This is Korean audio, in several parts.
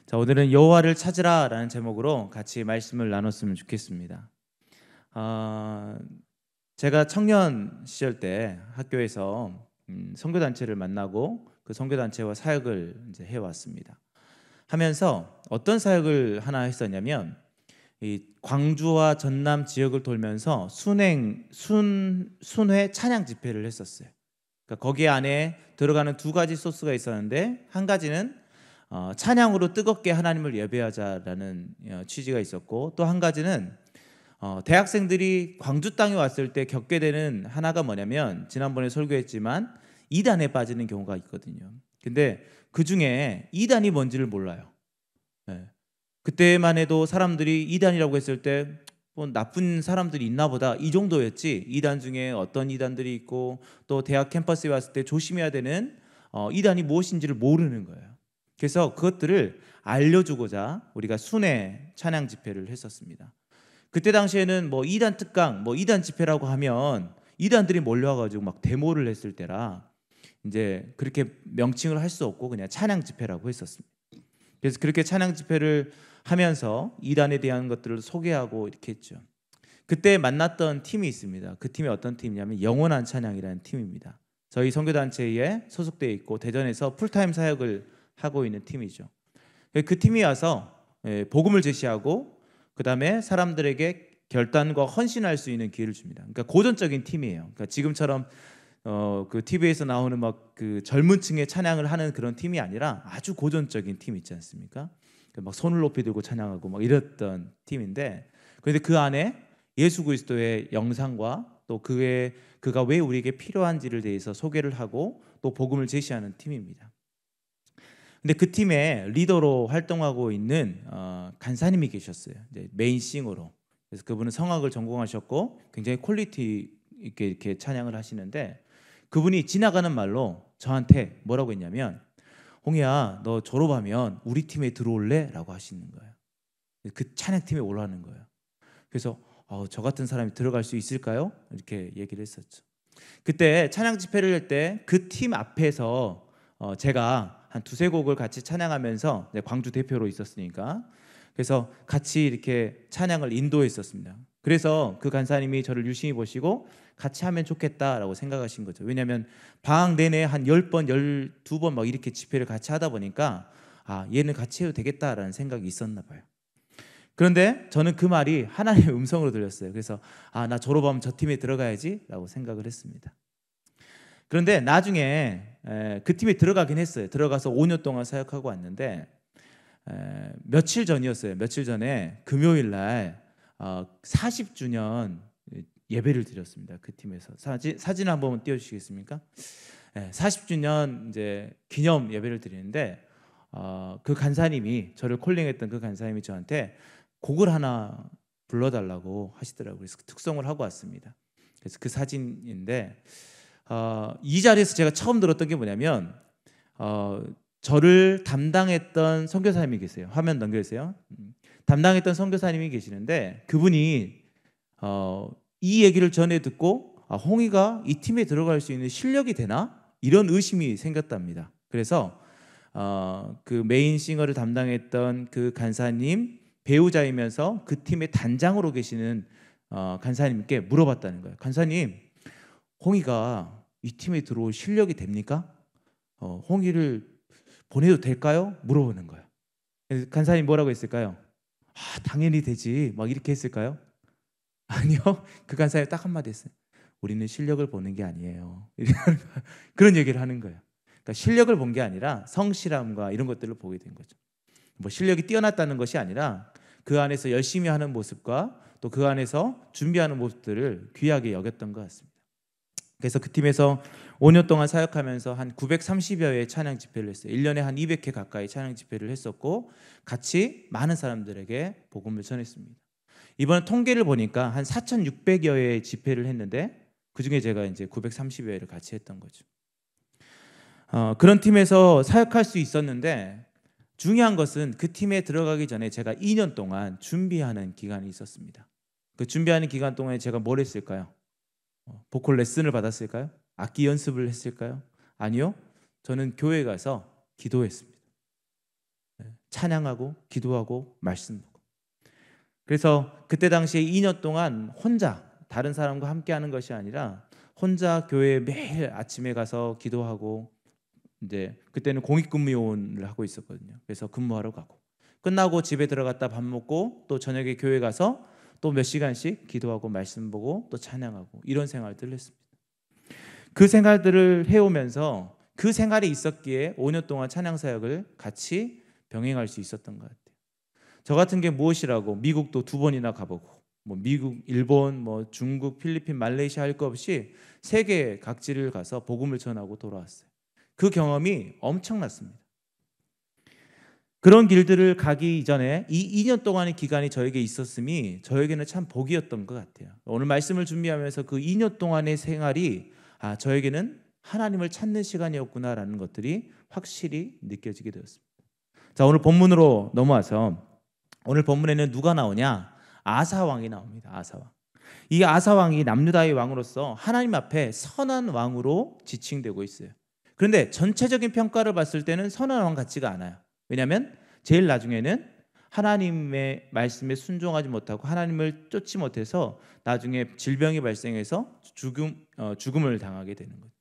자, 오늘은 여호와를 찾으라라는 제목으로 같이 말씀을 나눴으면 좋겠습니다. 아, 제가 청년 시절 때 학교에서 선교 단체를 만나고 그 선교 단체와 사역을 이제 해왔습니다. 하면서 어떤 사역을 하나 했었냐면 이 광주와 전남 지역을 돌면서 순회 찬양 집회를 했었어요. 그러니까 거기 안에 들어가는 두 가지 소스가 있었는데, 한 가지는 찬양으로 뜨겁게 하나님을 예배하자라는 취지가 있었고, 또 한 가지는 대학생들이 광주 땅에 왔을 때 겪게 되는 하나가 뭐냐면, 지난번에 설교했지만 이단에 빠지는 경우가 있거든요. 근데 그 중에 이단이 뭔지를 몰라요. 예. 그때만 해도 사람들이 이단이라고 했을 때 뭐 나쁜 사람들이 있나 보다, 이 정도였지, 이단 중에 어떤 이단들이 있고 또 대학 캠퍼스에 왔을 때 조심해야 되는 이단이 무엇인지를 모르는 거예요. 그래서 그것들을 알려주고자 우리가 순회 찬양 집회를 했었습니다. 그때 당시에는 뭐 이단 특강, 뭐 이단 집회라고 하면 이단들이 몰려와가지고 막 데모를 했을 때라 이제 그렇게 명칭을 할 수 없고 그냥 찬양 집회라고 했었습니다. 그래서 그렇게 찬양 집회를 하면서 이단에 대한 것들을 소개하고 이렇게 했죠. 그때 만났던 팀이 있습니다. 그 팀이 어떤 팀이냐면 영원한 찬양이라는 팀입니다. 저희 선교단체에 소속되어 있고 대전에서 풀타임 사역을 하고 있는 팀이죠. 그 팀이 와서 복음을 제시하고 그 다음에 사람들에게 결단과 헌신할 수 있는 기회를 줍니다. 그러니까 고전적인 팀이에요. 그러니까 지금처럼 그 TV에서 나오는 막 그 젊은 층의 찬양을 하는 그런 팀이 아니라 아주 고전적인 팀 있지 않습니까? 막 손을 높이 들고 찬양하고 막 이랬던 팀인데, 그런데 그 안에 예수 그리스도의 영상과 또 그가 왜 우리에게 필요한지를 대해서 소개를 하고 또 복음을 제시하는 팀입니다. 근데 그 팀의 리더로 활동하고 있는 간사님이 계셨어요. 메인 싱어로. 그래서 그분은 성악을 전공하셨고 굉장히 퀄리티 있게 이렇게 찬양을 하시는데, 그분이 지나가는 말로 저한테 뭐라고 했냐면, 홍이야, 너 졸업하면 우리 팀에 들어올래? 라고 하시는 거예요. 그 찬양팀에 올라가는 거예요. 그래서 저 같은 사람이 들어갈 수 있을까요? 이렇게 얘기를 했었죠. 그때 찬양 집회를 할 때 그 팀 앞에서 제가 한 두세 곡을 같이 찬양하면서 광주 대표로 있었으니까, 그래서 같이 이렇게 찬양을 인도했었습니다. 그래서 그 간사님이 저를 유심히 보시고 같이 하면 좋겠다라고 생각하신 거죠. 왜냐하면 방학 내내 한 10번, 12번 막 이렇게 집회를 같이 하다 보니까 얘는 같이 해도 되겠다라는 생각이 있었나 봐요. 그런데 저는 그 말이 하나님의 음성으로 들렸어요. 그래서 나 졸업하면 저 팀에 들어가야지 라고 생각을 했습니다. 그런데 나중에 그 팀에 들어가긴 했어요. 들어가서 5년 동안 사역하고 왔는데, 며칠 전이었어요. 며칠 전에 금요일 날 40주년 예배를 드렸습니다. 그 팀에서 사진 한번 띄워주시겠습니까? 40주년 이제 기념 예배를 드리는데, 그 간사님이, 저를 콜링했던 그 간사님이 저한테 곡을 하나 불러달라고 하시더라고요. 그래서 특송을 하고 왔습니다. 그래서 그 사진인데, 이 자리에서 제가 처음 들었던 게 뭐냐면, 저를 담당했던 선교사님이 계세요. 화면 넘겨주세요. 담당했던 선교사님이 계시는데, 그분이 이 얘기를 전해 듣고 홍이가 이 팀에 들어갈 수 있는 실력이 되나? 이런 의심이 생겼답니다. 그래서 그 메인 싱어를 담당했던 그 간사님 배우자이면서 그 팀의 단장으로 계시는 간사님께 물어봤다는 거예요. 간사님, 홍이가 이 팀에 들어올 실력이 됩니까? 홍이를 보내도 될까요? 물어보는 거예요. 간사님 뭐라고 했을까요? 당연히 되지, 막 이렇게 했을까요? 아니요. 그 간사님 딱 한마디 했어요. 우리는 실력을 보는 게 아니에요. 그런 얘기를 하는 거예요. 그러니까 실력을 본 게 아니라 성실함과 이런 것들을 보게 된 거죠. 뭐 실력이 뛰어났다는 것이 아니라 그 안에서 열심히 하는 모습과 또 그 안에서 준비하는 모습들을 귀하게 여겼던 것 같습니다. 그래서 그 팀에서 5년 동안 사역하면서 한 930여 회의 찬양 집회를 했어요. 1년에 한 200회 가까이 찬양 집회를 했었고, 같이 많은 사람들에게 복음을 전했습니다. 이번 통계를 보니까 한 4,600여 회의 집회를 했는데, 그중에 제가 이제 930여 회를 같이 했던 거죠. 그런 팀에서 사역할 수 있었는데, 중요한 것은 그 팀에 들어가기 전에 제가 2년 동안 준비하는 기간이 있었습니다. 그 준비하는 기간 동안에 제가 뭘 했을까요? 보컬 레슨을 받았을까요? 악기 연습을 했을까요? 아니요. 저는 교회에 가서 기도했습니다. 찬양하고 기도하고 말씀 보고. 그래서 그때 당시에 2년 동안 혼자 다른 사람과 함께하는 것이 아니라 혼자 교회에 매일 아침에 가서 기도하고, 이제 그때는 공익근무요원을 하고 있었거든요. 그래서 근무하러 가고 끝나고 집에 들어갔다 밥 먹고 또 저녁에 교회 가서 또 몇 시간씩 기도하고 말씀 보고 또 찬양하고, 이런 생활들을 했습니다. 그 생활들을 해오면서 그 생활이 있었기에 5년 동안 찬양 사역을 같이 병행할 수 있었던 것 같아요. 저 같은 게 무엇이라고 미국도 2번이나 가보고, 뭐 미국, 일본, 뭐 중국, 필리핀, 말레이시아 할 것 없이 세계 각지를 가서 복음을 전하고 돌아왔어요. 그 경험이 엄청났습니다. 그런 길들을 가기 이전에 이 2년 동안의 기간이 저에게 있었음이 저에게는 참 복이었던 것 같아요. 오늘 말씀을 준비하면서 그 2년 동안의 생활이 저에게는 하나님을 찾는 시간이었구나라는 것들이 확실히 느껴지게 되었습니다. 자, 오늘 본문으로 넘어와서 오늘 본문에는 누가 나오냐? 아사 왕이 나옵니다. 아사 왕. 이 아사 왕이 남유다의 왕으로서 하나님 앞에 선한 왕으로 지칭되고 있어요. 그런데 전체적인 평가를 봤을 때는 선한 왕 같지가 않아요. 왜냐하면 제일 나중에는 하나님의 말씀에 순종하지 못하고 하나님을 쫓지 못해서 나중에 질병이 발생해서 죽음을 당하게 되는 거예요.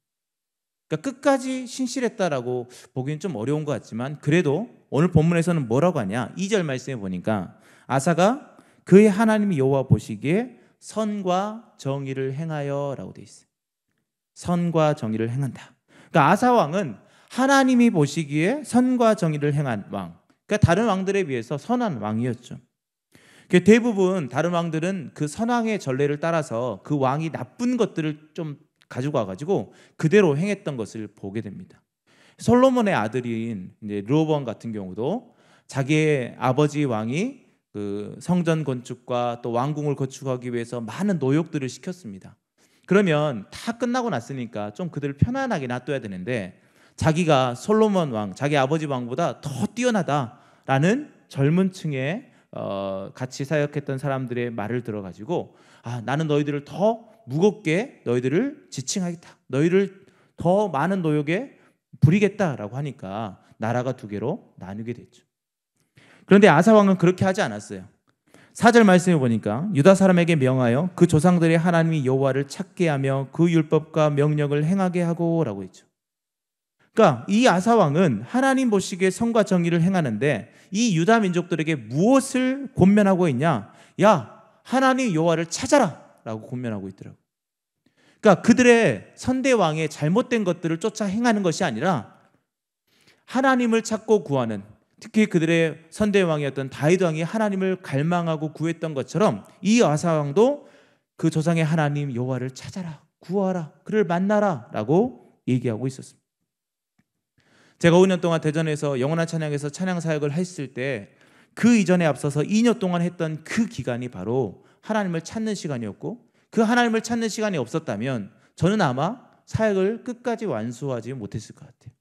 그러니까 끝까지 신실했다라고 보기는 좀 어려운 것 같지만, 그래도 오늘 본문에서는 뭐라고 하냐? 2절 말씀에 보니까 아사가 그의 하나님 여호와 보시기에 선과 정의를 행하여 라고 되어 있어요. 선과 정의를 행한다. 그러니까 아사 왕은 하나님이 보시기에 선과 정의를 행한 왕, 그러니까 다른 왕들에 비해서 선한 왕이었죠. 대부분 다른 왕들은 그 선왕의 전례를 따라서 그 왕이 나쁜 것들을 좀 가지고 와가지고 그대로 행했던 것을 보게 됩니다. 솔로몬의 아들인 이제 르호보암 같은 경우도 자기의 아버지 왕이 그 성전 건축과 또 왕궁을 건축하기 위해서 많은 노역들을 시켰습니다. 그러면 다 끝나고 났으니까 좀 그들을 편안하게 놔둬야 되는데, 자기가 솔로몬 왕, 자기 아버지 왕보다 더 뛰어나다라는 젊은 층에 같이 사역했던 사람들의 말을 들어가지고 나는 너희들을 더 무겁게 너희들을 지칭하겠다, 너희를 더 많은 노역에 부리겠다라고 하니까 나라가 2개로 나누게 됐죠. 그런데 아사 왕은 그렇게 하지 않았어요. 4절 말씀에 보니까 유다 사람에게 명하여 그 조상들의 하나님 여호와를 찾게 하며 그 율법과 명령을 행하게 하고 라고 했죠. 그러니까 이 아사 왕은 하나님 보시기에 선과 정의를 행하는데 이 유다 민족들에게 무엇을 권면하고 있냐? 야, 하나님 여호와를 찾아라 라고 권면하고 있더라고요. 그러니까 그들의 선대왕의 잘못된 것들을 쫓아 행하는 것이 아니라 하나님을 찾고 구하는, 특히 그들의 선대왕이었던 다윗 왕이 하나님을 갈망하고 구했던 것처럼 이 아사 왕도 그 조상의 하나님 여호와를 찾아라, 구하라, 그를 만나라 라고 얘기하고 있었습니다. 제가 5년 동안 대전에서 영원한 찬양에서 찬양 사역을 했을 때 그 이전에 앞서서 2년 동안 했던 그 기간이 바로 하나님을 찾는 시간이었고, 그 하나님을 찾는 시간이 없었다면 저는 아마 사역을 끝까지 완수하지 못했을 것 같아요.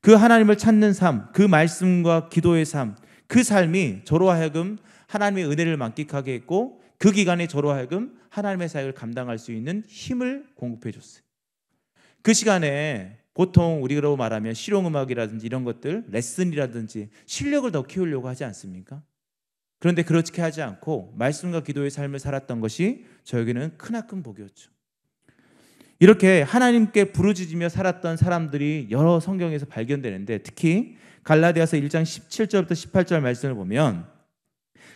그 하나님을 찾는 삶, 그 말씀과 기도의 삶, 그 삶이 저로 하여금 하나님의 은혜를 만끽하게 했고, 그 기간에 저로 하여금 하나님의 사역을 감당할 수 있는 힘을 공급해 줬어요. 그 시간에 보통 우리로 말하면 실용음악이라든지 이런 것들, 레슨이라든지 실력을 더 키우려고 하지 않습니까? 그런데 그렇게 하지 않고 말씀과 기도의 삶을 살았던 것이 저에게는 크나큰 복이었죠. 이렇게 하나님께 부르짖으며 살았던 사람들이 여러 성경에서 발견되는데, 특히 갈라디아서 1장 17절부터 18절 말씀을 보면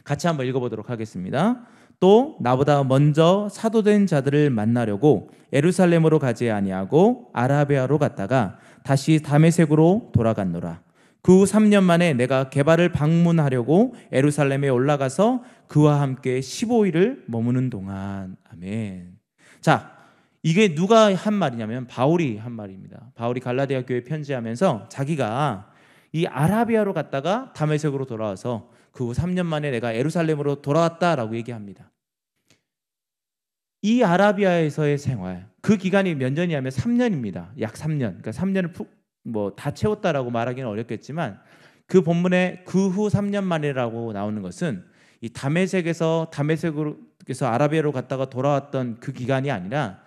같이 한번 읽어보도록 하겠습니다. 또 나보다 먼저 사도된 자들을 만나려고 예루살렘으로 가지 아니하고 아라비아로 갔다가 다시 다메섹으로 돌아갔노라. 그 후 3년 만에 내가 게바를 방문하려고 예루살렘에 올라가서 그와 함께 15일을 머무는 동안. 아멘. 자, 이게 누가 한 말이냐면 바울이 한 말입니다. 바울이 갈라디아 교회에 편지하면서 자기가 이 아라비아로 갔다가 다메섹으로 돌아와서 그 후 3년 만에 내가 예루살렘으로 돌아왔다라고 얘기합니다. 이 아라비아에서의 생활, 그 기간이 몇 년이냐면 3년입니다. 약 3년. 그러니까 3년을 다 채웠다라고 말하기는 어렵겠지만, 그 본문에 그 후 3년 만이라고 나오는 것은 이 다메섹에서 아라비아로 갔다가 돌아왔던 그 기간이 아니라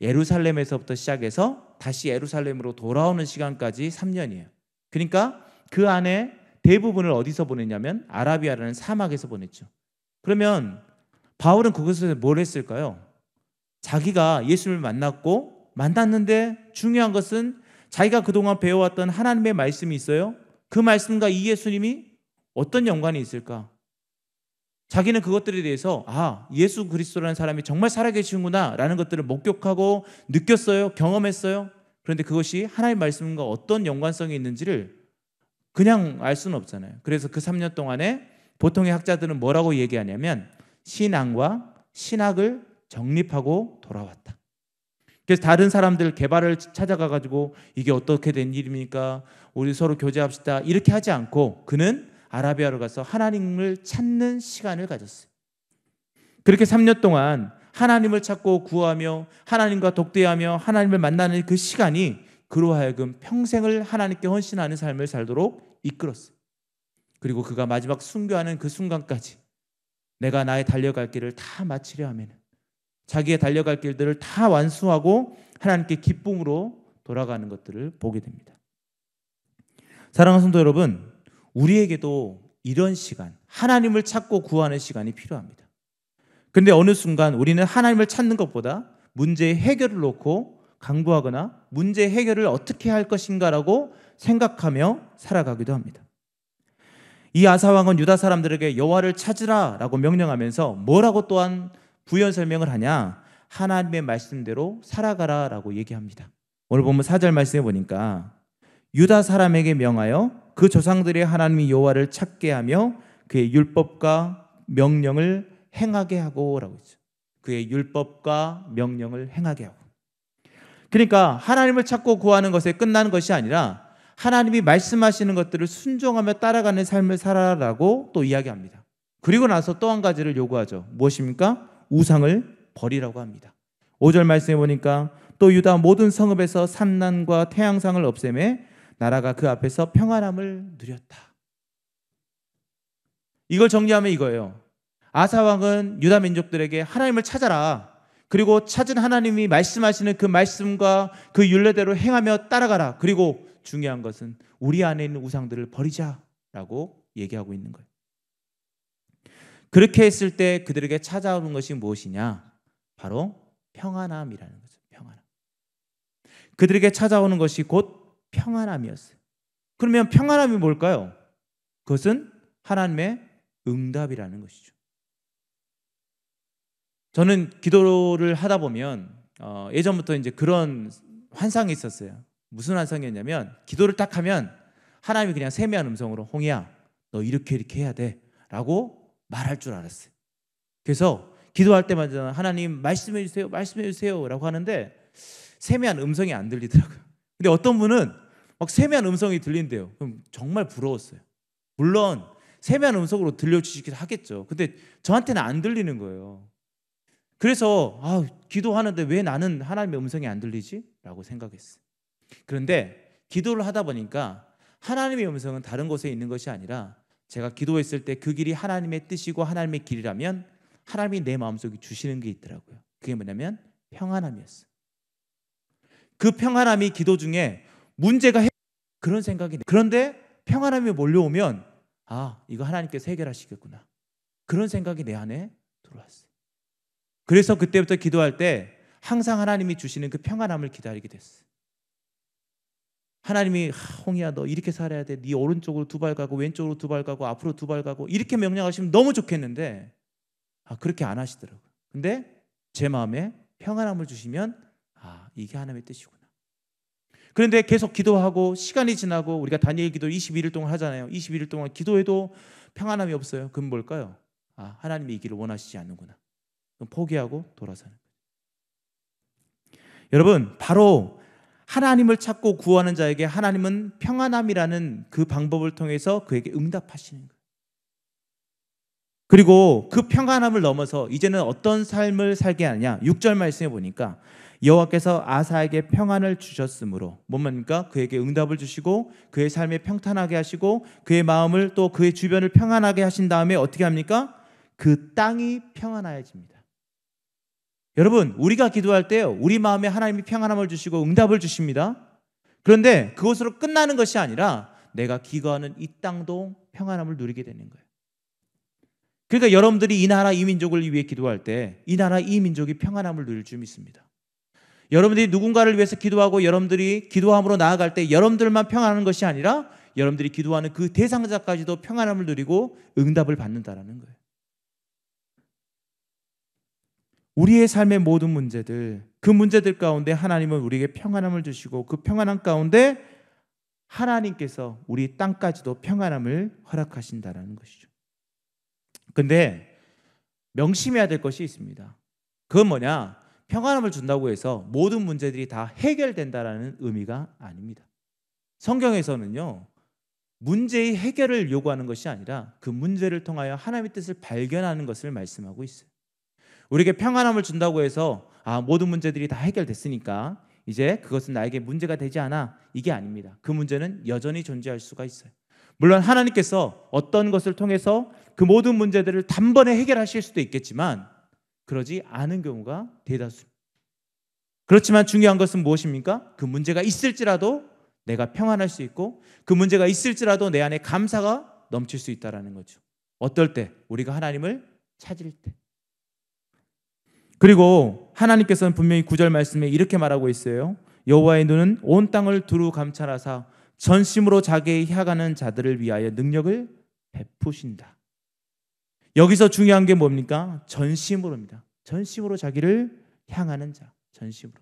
예루살렘에서부터 시작해서 다시 예루살렘으로 돌아오는 시간까지 3년이에요. 그러니까 그 안에 대부분을 어디서 보냈냐면 아라비아라는 사막에서 보냈죠. 그러면 바울은 그것에서 뭘 했을까요? 자기가 예수를 만났는데 중요한 것은 자기가 그동안 배워왔던 하나님의 말씀이 있어요. 그 말씀과 이 예수님이 어떤 연관이 있을까? 자기는 그것들에 대해서 예수 그리스도라는 사람이 정말 살아계시는구나 라는 것들을 목격하고 느꼈어요. 경험했어요. 그런데 그것이 하나님의 말씀과 어떤 연관성이 있는지를 그냥 알 수는 없잖아요. 그래서 그 3년 동안에 보통의 학자들은 뭐라고 얘기하냐면 신앙과 신학을 정립하고 돌아왔다. 그래서 다른 사람들 개발을 찾아가가지고 이게 어떻게 된 일입니까? 우리 서로 교제합시다. 이렇게 하지 않고 그는 아라비아로 가서 하나님을 찾는 시간을 가졌어요. 그렇게 3년 동안 하나님을 찾고 구하며 하나님과 독대하며 하나님을 만나는 그 시간이 그로 하여금 평생을 하나님께 헌신하는 삶을 살도록 이끌었어요. 그리고 그가 마지막 순교하는 그 순간까지 내가 나의 달려갈 길을 다 마치려 하면 자기의 달려갈 길들을 다 완수하고 하나님께 기쁨으로 돌아가는 것들을 보게 됩니다. 사랑하는 성도 여러분, 우리에게도 이런 시간, 하나님을 찾고 구하는 시간이 필요합니다. 그런데 어느 순간 우리는 하나님을 찾는 것보다 문제의 해결을 놓고 강구하거나 문제 해결을 어떻게 할 것인가라고 생각하며 살아가기도 합니다. 이 아사왕은 유다 사람들에게 여호와를 찾으라라고 명령하면서 뭐라고 또한 부연 설명을 하냐? 하나님의 말씀대로 살아가라라고 얘기합니다. 오늘 보면 4절 말씀해 보니까 유다 사람에게 명하여 그 조상들의 하나님 여호와를 찾게 하며 그의 율법과 명령을 행하게 하고라고 했죠. 그의 율법과 명령을 행하게 하고. 그러니까 하나님을 찾고 구하는 것에 끝나는 것이 아니라 하나님이 말씀하시는 것들을 순종하며 따라가는 삶을 살아라고 또 이야기합니다. 그리고 나서 또 한 가지를 요구하죠. 무엇입니까? 우상을 버리라고 합니다. 5절 말씀해 보니까 또 유다 모든 성읍에서 산난과 태양상을 없애매 나라가 그 앞에서 평안함을 누렸다. 이걸 정리하면 이거예요. 아사왕은 유다 민족들에게 하나님을 찾아라. 그리고 찾은 하나님이 말씀하시는 그 말씀과 그 율례대로 행하며 따라가라. 그리고 중요한 것은 우리 안에 있는 우상들을 버리자라고 얘기하고 있는 거예요. 그렇게 했을 때 그들에게 찾아오는 것이 무엇이냐? 바로 평안함이라는 거죠. 평안함. 그들에게 찾아오는 것이 곧 평안함이었어요. 그러면 평안함이 뭘까요? 그것은 하나님의 응답이라는 것이죠. 저는 기도를 하다 보면 예전부터 이제 그런 환상이 있었어요. 무슨 환상이었냐면 기도를 딱 하면 하나님이 그냥 세미한 음성으로 홍이야 너 이렇게 해야 돼 라고 말할 줄 알았어요. 그래서 기도할 때마다 하나님 말씀해 주세요 라고 하는데 세미한 음성이 안 들리더라고요. 근데 어떤 분은 막 세미한 음성이 들린대요. 그럼 정말 부러웠어요. 물론 세미한 음성으로 들려주시기도 하겠죠. 근데 저한테는 안 들리는 거예요. 그래서 기도하는데 왜 나는 하나님의 음성이 안 들리지? 라고 생각했어요. 그런데 기도를 하다 보니까 하나님의 음성은 다른 곳에 있는 것이 아니라 제가 기도했을 때 그 길이 하나님의 뜻이고 하나님의 길이라면 하나님이 내 마음속에 주시는 게 있더라고요. 그게 뭐냐면 평안함이었어요. 그 평안함이 기도 중에 문제가 그런 생각이 그런데 평안함이 몰려오면 이거 하나님께서 해결하시겠구나. 그런 생각이 내 안에 들어왔어요. 그래서 그때부터 기도할 때 항상 하나님이 주시는 그 평안함을 기다리게 됐어요. 하나님이 홍이야 너 이렇게 살아야 돼. 네 오른쪽으로 2발 가고 왼쪽으로 2발 가고 앞으로 2발 가고 이렇게 명령하시면 너무 좋겠는데 그렇게 안 하시더라고요. 근데 제 마음에 평안함을 주시면 이게 하나님의 뜻이구나. 그런데 계속 기도하고 시간이 지나고 우리가 다니엘 기도 21일 동안 하잖아요. 21일 동안 기도해도 평안함이 없어요. 그럼 뭘까요? 하나님이 이 길을 원하시지 않는구나. 그럼 포기하고 돌아서는 거예요. 여러분 바로 하나님을 찾고 구하는 자에게 하나님은 평안함이라는 그 방법을 통해서 그에게 응답하시는 거예요. 그리고 그 평안함을 넘어서 이제는 어떤 삶을 살게 하느냐? 6절 말씀해 보니까 여호와께서 아사에게 평안을 주셨으므로 뭐입니까? 그에게 응답을 주시고 그의 삶에 평탄하게 하시고 그의 마음을 또 그의 주변을 평안하게 하신 다음에 어떻게 합니까? 그 땅이 평안하여집니다. 여러분 우리가 기도할 때요 우리 마음에 하나님이 평안함을 주시고 응답을 주십니다. 그런데 그것으로 끝나는 것이 아니라 내가 기거하는 이 땅도 평안함을 누리게 되는 거예요. 그러니까 여러분들이 이 나라 이 민족을 위해 기도할 때 이 나라 이 민족이 평안함을 누릴 줄 믿습니다. 여러분들이 누군가를 위해서 기도하고 여러분들이 기도함으로 나아갈 때 여러분들만 평안한 것이 아니라 여러분들이 기도하는 그 대상자까지도 평안함을 누리고 응답을 받는다라는 거예요. 우리의 삶의 모든 문제들, 그 문제들 가운데 하나님은 우리에게 평안함을 주시고 그 평안함 가운데 하나님께서 우리 땅까지도 평안함을 허락하신다라는 것이죠. 근데 명심해야 될 것이 있습니다. 그건 뭐냐? 평안함을 준다고 해서 모든 문제들이 다 해결된다라는 의미가 아닙니다. 성경에서는요, 문제의 해결을 요구하는 것이 아니라 그 문제를 통하여 하나님의 뜻을 발견하는 것을 말씀하고 있어요. 우리에게 평안함을 준다고 해서 모든 문제들이 다 해결됐으니까 이제 그것은 나에게 문제가 되지 않아, 이게 아닙니다. 그 문제는 여전히 존재할 수가 있어요. 물론 하나님께서 어떤 것을 통해서 그 모든 문제들을 단번에 해결하실 수도 있겠지만 그러지 않은 경우가 대다수입니다. 그렇지만 중요한 것은 무엇입니까? 그 문제가 있을지라도 내가 평안할 수 있고 그 문제가 있을지라도 내 안에 감사가 넘칠 수 있다는 거죠. 어떨 때? 우리가 하나님을 찾을 때. 그리고 하나님께서는 분명히 9절 말씀에 이렇게 말하고 있어요. 여호와의 눈은 온 땅을 두루 감찰하사 전심으로 자기의 향하는 자들을 위하여 능력을 베푸신다. 여기서 중요한 게 뭡니까? 전심으로입니다. 전심으로 자기를 향하는 자, 전심으로.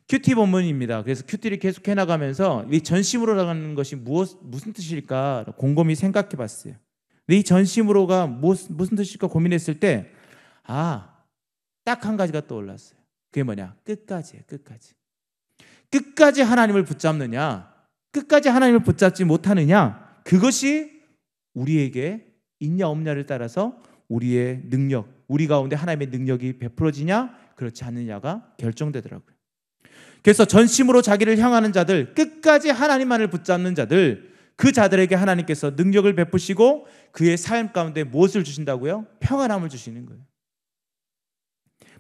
큐티 본문입니다. 그래서 큐티를 계속 해나가면서 이 전심으로 나가는 것이 무슨 뜻일까 곰곰이 생각해 봤어요. 근데 이 전심으로가 무슨 뜻일까 고민했을 때 딱 한 가지가 떠올랐어요. 그게 뭐냐? 끝까지예요. 끝까지 하나님을 붙잡느냐, 끝까지 하나님을 붙잡지 못하느냐, 그것이 우리에게 있냐 없냐를 따라서 우리의 능력, 우리 가운데 하나님의 능력이 베풀어지냐 그렇지 않느냐가 결정되더라고요. 그래서 전심으로 자기를 향하는 자들, 끝까지 하나님만을 붙잡는 자들, 그 자들에게 하나님께서 능력을 베푸시고 그의 삶 가운데 무엇을 주신다고요? 평안함을 주시는 거예요.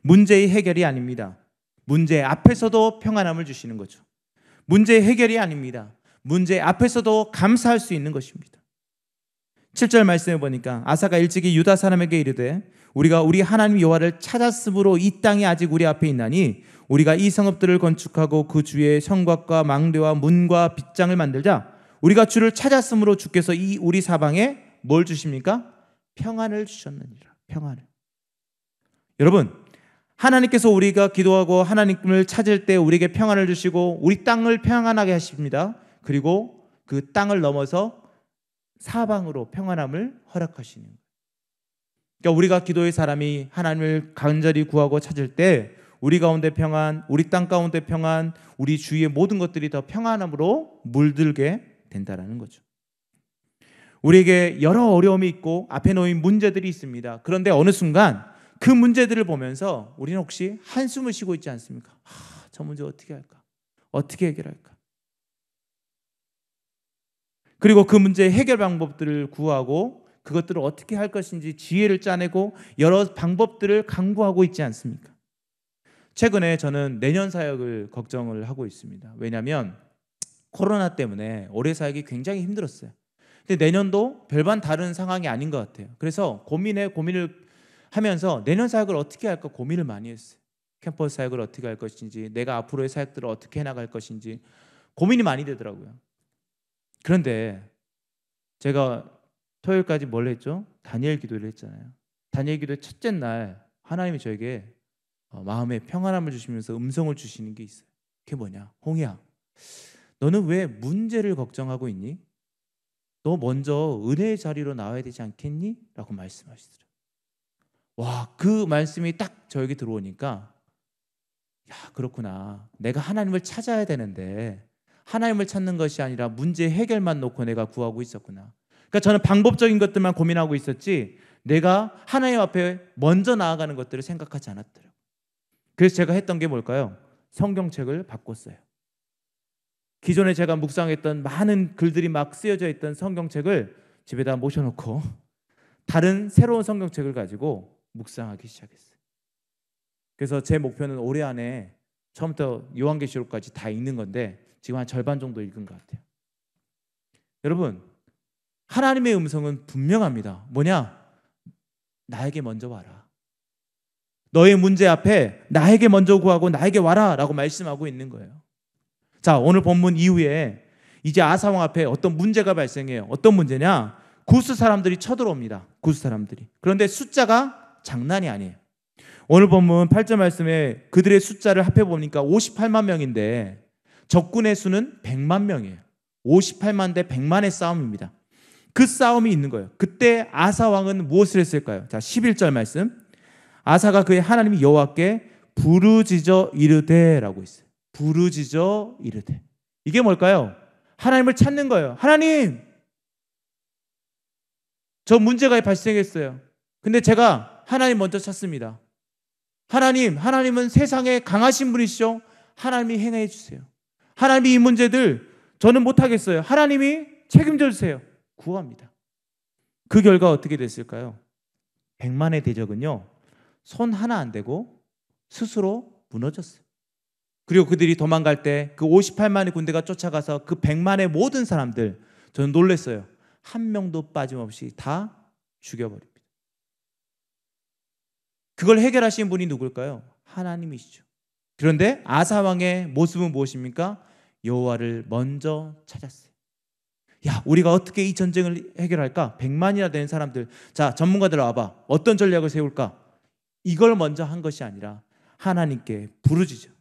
문제의 해결이 아닙니다. 문제 앞에서도 평안함을 주시는 거죠. 문제의 해결이 아닙니다. 문제 앞에서도 감사할 수 있는 것입니다. 7절 말씀해 보니까 아사가 일찍이 유다 사람에게 이르되 우리가 우리 하나님 여호와를 찾았으므로 이 땅이 아직 우리 앞에 있나니 우리가 이 성읍들을 건축하고 그 주위에 성곽과 망대와 문과 빗장을 만들자. 우리가 주를 찾았으므로 주께서 이 우리 사방에 뭘 주십니까? 평안을 주셨느니라. 평안을. 여러분, 하나님께서 우리가 기도하고 하나님을 찾을 때 우리에게 평안을 주시고 우리 땅을 평안하게 하십니다. 그리고 그 땅을 넘어서 사방으로 평안함을 허락하시는 거예요. 그러니까 우리가 기도의 사람이 하나님을 간절히 구하고 찾을 때 우리 가운데 평안, 우리 땅 가운데 평안, 우리 주위의 모든 것들이 더 평안함으로 물들게 된다는 거죠. 우리에게 여러 어려움이 있고 앞에 놓인 문제들이 있습니다. 그런데 어느 순간 그 문제들을 보면서 우리는 혹시 한숨을 쉬고 있지 않습니까? 저 문제 어떻게 할까? 어떻게 해결할까? 그리고 그 문제의 해결 방법들을 구하고 그것들을 어떻게 할 것인지 지혜를 짜내고 여러 방법들을 강구하고 있지 않습니까? 최근에 저는 내년 사역을 걱정을 하고 있습니다. 왜냐하면 코로나 때문에 올해 사역이 굉장히 힘들었어요. 근데 내년도 별반 다른 상황이 아닌 것 같아요. 그래서 고민을 하면서 내년 사역을 어떻게 할까 고민을 많이 했어요. 캠퍼스 사역을 어떻게 할 것인지, 내가 앞으로의 사역들을 어떻게 해나갈 것인지 고민이 많이 되더라고요. 그런데 제가 토요일까지 뭘 했죠? 다니엘 기도를 했잖아요. 다니엘 기도의 첫째 날 하나님이 저에게 마음에 평안함을 주시면서 음성을 주시는 게 있어요. 그게 뭐냐? 홍이야, 너는 왜 문제를 걱정하고 있니? 너 먼저 은혜의 자리로 나와야 되지 않겠니? 라고 말씀하시더라고요. 와, 그 말씀이 딱 저에게 들어오니까 그렇구나. 내가 하나님을 찾아야 되는데 하나님을 찾는 것이 아니라 문제 해결만 놓고 내가 구하고 있었구나. 그러니까 저는 방법적인 것들만 고민하고 있었지 내가 하나님 앞에 먼저 나아가는 것들을 생각하지 않았더라고요. 그래서 제가 했던 게 뭘까요? 성경책을 바꿨어요. 기존에 제가 묵상했던 많은 글들이 막 쓰여져 있던 성경책을 집에다 모셔놓고 다른 새로운 성경책을 가지고 묵상하기 시작했어요. 그래서 제 목표는 올해 안에 처음부터 요한계시록까지 다 읽는 건데 지금 한 절반 정도 읽은 것 같아요. 여러분, 하나님의 음성은 분명합니다. 뭐냐? 나에게 먼저 와라. 너의 문제 앞에 나에게 먼저 구하고 나에게 와라 라고 말씀하고 있는 거예요. 자, 오늘 본문 이후에 이제 아사왕 앞에 어떤 문제가 발생해요. 어떤 문제냐? 구스 사람들이 쳐들어옵니다. 구스 사람들이. 그런데 숫자가 장난이 아니에요. 오늘 본문 8절 말씀에 그들의 숫자를 합해보니까 58만 명인데 적군의 수는 100만 명이에요. 58만 대 100만의 싸움입니다. 그 싸움이 있는 거예요. 그때 아사 왕은 무엇을 했을까요? 자, 11절 말씀. 아사가 그의 하나님 여호와께 부르짖어 이르되라고 있어요. 부르짖어 이르되. 이게 뭘까요? 하나님을 찾는 거예요. 하나님, 저 문제가 발생했어요. 근데 제가 하나님 먼저 찾습니다. 하나님은 세상에 강하신 분이시죠? 하나님이 행해 주세요. 하나님이 이 문제들 저는 못하겠어요. 하나님이 책임져 주세요. 구합니다. 그 결과 어떻게 됐을까요? 100만의 대적은요, 손 하나 안 대고 스스로 무너졌어요. 그리고 그들이 도망갈 때 그 58만의 군대가 쫓아가서 그 100만의 모든 사람들, 저는 놀랐어요. 한 명도 빠짐없이 다 죽여버립니다. 그걸 해결하신 분이 누굴까요? 하나님이시죠. 그런데 아사 왕의 모습은 무엇입니까? 여호와를 먼저 찾았어요. 야, 우리가 어떻게 이 전쟁을 해결할까? 100만이나 되는 사람들, 자, 전문가들 와봐. 어떤 전략을 세울까? 이걸 먼저 한 것이 아니라 하나님께 부르짖어.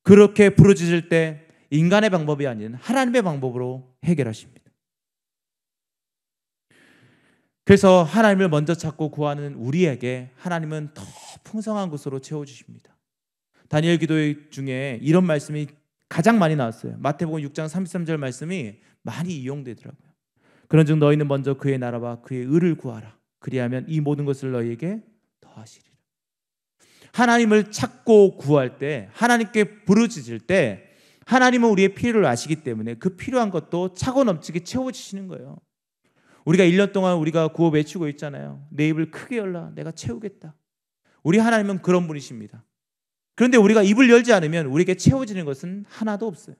그렇게 부르짖을 때 인간의 방법이 아닌 하나님의 방법으로 해결하십니다. 그래서 하나님을 먼저 찾고 구하는 우리에게 하나님은 더 풍성한 것으로 채워주십니다. 다니엘 기도 중에 이런 말씀이 가장 많이 나왔어요. 마태복음 6장 33절 말씀이 많이 이용되더라고요. 그런즉 너희는 먼저 그의 나라와 그의 의를 구하라. 그리하면 이 모든 것을 너희에게 더하시리라. 하나님을 찾고 구할 때, 하나님께 부르짖을 때 하나님은 우리의 필요를 아시기 때문에 그 필요한 것도 차고 넘치게 채워주시는 거예요. 우리가 1년 동안 우리가 구호 외치고 있잖아요. 내 입을 크게 열라, 내가 채우겠다. 우리 하나님은 그런 분이십니다. 그런데 우리가 입을 열지 않으면 우리에게 채워지는 것은 하나도 없어요.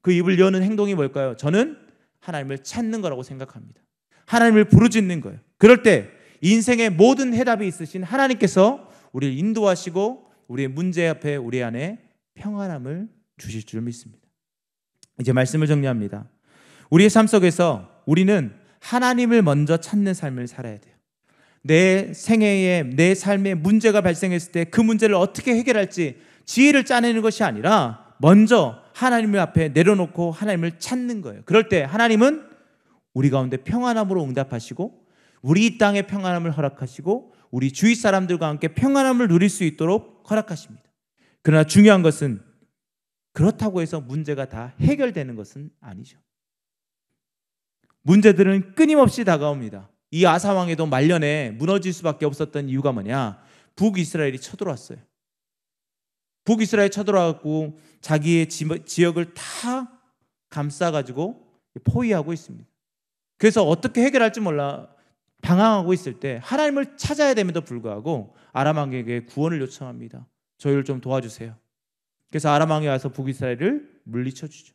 그 입을 여는 행동이 뭘까요? 저는 하나님을 찾는 거라고 생각합니다. 하나님을 부르짖는 거예요. 그럴 때 인생의 모든 해답이 있으신 하나님께서 우리를 인도하시고 우리의 문제 앞에 우리 안에 평안함을 주실 줄 믿습니다. 이제 말씀을 정리합니다. 우리의 삶 속에서 우리는 하나님을 먼저 찾는 삶을 살아야 돼요. 내 생애에 내 삶에 문제가 발생했을 때 그 문제를 어떻게 해결할지 지혜를 짜내는 것이 아니라 먼저 하나님 앞에 내려놓고 하나님을 찾는 거예요. 그럴 때 하나님은 우리 가운데 평안함으로 응답하시고 우리 이 땅에 평안함을 허락하시고 우리 주위 사람들과 함께 평안함을 누릴 수 있도록 허락하십니다. 그러나 중요한 것은 그렇다고 해서 문제가 다 해결되는 것은 아니죠. 문제들은 끊임없이 다가옵니다. 이 아사 왕에도 말년에 무너질 수밖에 없었던 이유가 뭐냐? 북이스라엘이 쳐들어왔어요. 북이스라엘이 쳐들어왔고 자기의 지역을 다 감싸가지고 포위하고 있습니다. 그래서 어떻게 해결할지 몰라 방황하고 있을 때 하나님을 찾아야 됨에도 불구하고 아람 왕에게 구원을 요청합니다. 저희를 좀 도와주세요. 그래서 아람 왕이 와서 북이스라엘을 물리쳐 주죠.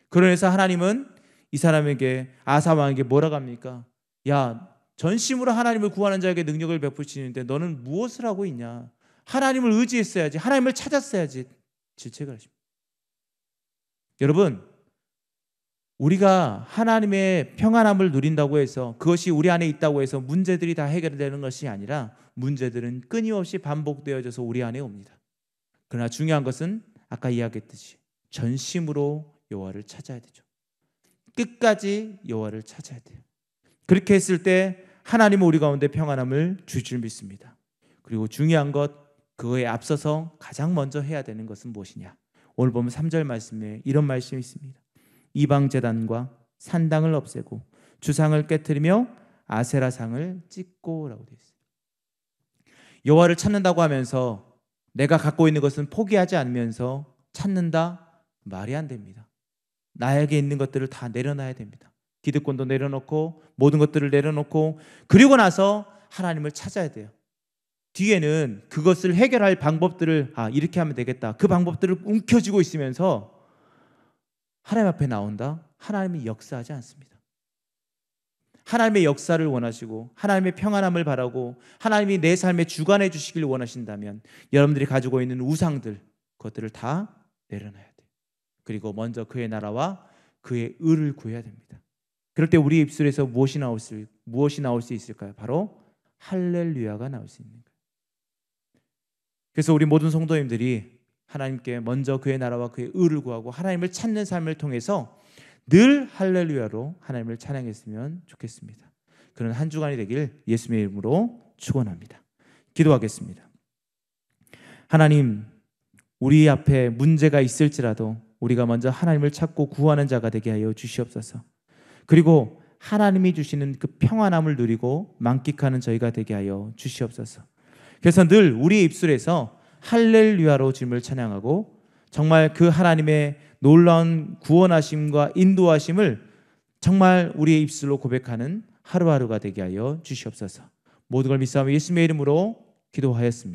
그러면서 하나님은 이 사람에게, 아사 왕에게 뭐라고 합니까? 야, 전심으로 하나님을 구하는 자에게 능력을 베푸시는데 너는 무엇을 하고 있냐? 하나님을 의지했어야지, 하나님을 찾았어야지. 질책을 하십니다. 여러분, 우리가 하나님의 평안함을 누린다고 해서, 그것이 우리 안에 있다고 해서 문제들이 다 해결되는 것이 아니라 문제들은 끊임없이 반복되어져서 우리 안에 옵니다. 그러나 중요한 것은 아까 이야기했듯이 전심으로 여호와를 찾아야 되죠. 끝까지 여호와를 찾아야 돼요. 그렇게 했을 때 하나님은 우리 가운데 평안함을 줄 줄 믿습니다. 그리고 중요한 것, 그거에 앞서서 가장 먼저 해야 되는 것은 무엇이냐? 오늘 보면 3절 말씀에 이런 말씀이 있습니다. 이방 제단과 산당을 없애고 주상을 깨트리며 아세라상을 찍고라고 되어 있어요. 여호와를 찾는다고 하면서 내가 갖고 있는 것은 포기하지 않으면서 찾는다? 말이 안 됩니다. 나에게 있는 것들을 다 내려놔야 됩니다. 기득권도 내려놓고 모든 것들을 내려놓고 그리고 나서 하나님을 찾아야 돼요. 뒤에는 그것을 해결할 방법들을 이렇게 하면 되겠다, 그 방법들을 움켜쥐고 있으면서 하나님 앞에 나온다? 하나님이 역사하지 않습니다. 하나님의 역사를 원하시고 하나님의 평안함을 바라고 하나님이 내 삶에 주관해 주시길 원하신다면 여러분들이 가지고 있는 우상들, 그것들을 다 내려놔야 돼요. 그리고 먼저 그의 나라와 그의 의를 구해야 됩니다. 그럴 때 우리 입술에서 무엇이 나올 수 있을까요? 바로 할렐루야가 나올 수 있는 거예요. 그래서 우리 모든 성도님들이 하나님께 먼저 그의 나라와 그의 의를 구하고 하나님을 찾는 삶을 통해서 늘 할렐루야로 하나님을 찬양했으면 좋겠습니다. 그런 한 주간이 되길 예수님의 이름으로 축원합니다. 기도하겠습니다. 하나님, 우리 앞에 문제가 있을지라도 우리가 먼저 하나님을 찾고 구하는 자가 되게 하여 주시옵소서. 그리고 하나님이 주시는 그 평안함을 누리고 만끽하는 저희가 되게 하여 주시옵소서. 그래서 늘 우리 입술에서 할렐루야로 주님을 찬양하고 정말 그 하나님의 놀라운 구원하심과 인도하심을 정말 우리의 입술로 고백하는 하루하루가 되게 하여 주시옵소서. 모든 걸 믿사오며 예수님의 이름으로 기도하였습니다.